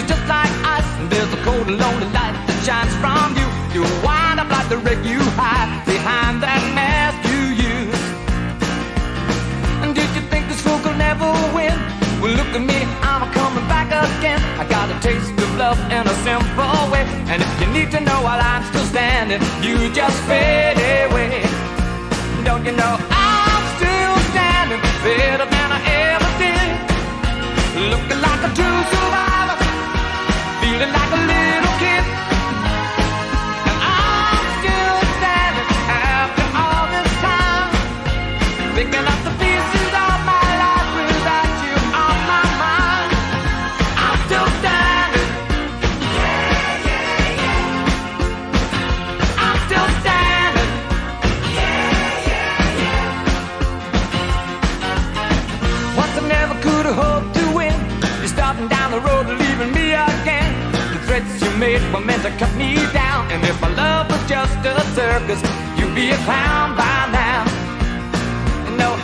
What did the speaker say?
are just like ice, and there's a cold and lonely light that shines from you. You wind up like the wreck you hide behind that mask you use. And did you think this fool could never win? Well, look at me, I'm coming back again. I got a taste of love in a simple way. And if you need to know while I'm still standing, you just fade away. Don't you know I'm still standing better than I ever did? Looking like a true survivor, feeling like a little kid. And I'm still standing after all this time, picking up the pieces of my life without you on my mind. I'm still standing. Yeah, yeah, yeah. I'm still standing. Yeah, yeah, yeah. Once I never could have hoped to win. You're starting down the road and leaving me again. The threats you made were meant to cut me down. And if my love was just a circus, you'd be a clown by now. No,